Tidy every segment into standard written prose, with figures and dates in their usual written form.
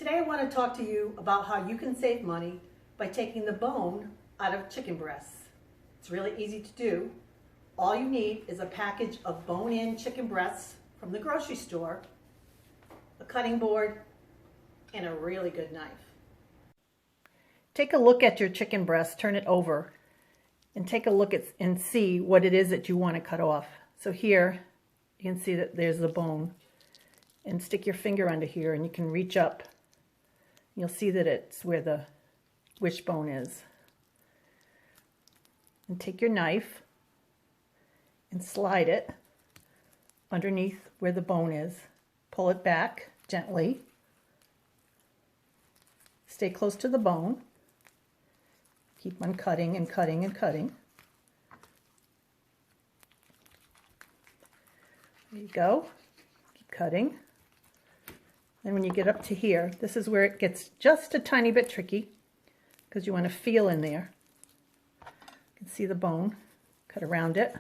Today I want to talk to you about how you can save money by taking the bone out of chicken breasts. It's really easy to do. All you need is a package of bone-in chicken breasts from the grocery store, a cutting board, and a really good knife. Take a look at your chicken breast, turn it over, and take a look at and see what it is that you want to cut off. So here you can see that there's the bone, and stick your finger under here and you can reach up. You'll see that it's where the wishbone is. And take your knife and slide it underneath where the bone is. Pull it back gently. Stay close to the bone. Keep on cutting and cutting and cutting. There you go. Keep cutting. And when you get up to here, this is where it gets just a tiny bit tricky because you want to feel in there. You can see the bone. Cut around it.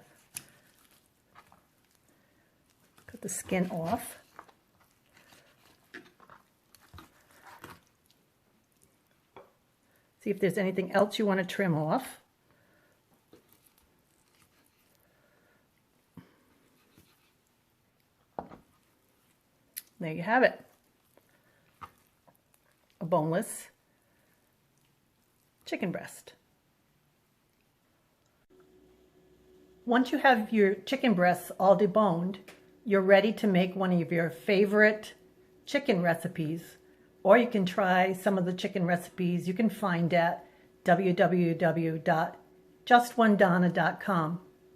Cut the skin off. See if there's anything else you want to trim off. There you have it. A boneless chicken breast. Once you have your chicken breasts all deboned, you're ready to make one of your favorite chicken recipes, or you can try some of the chicken recipes you can find at www.justonedonna.com.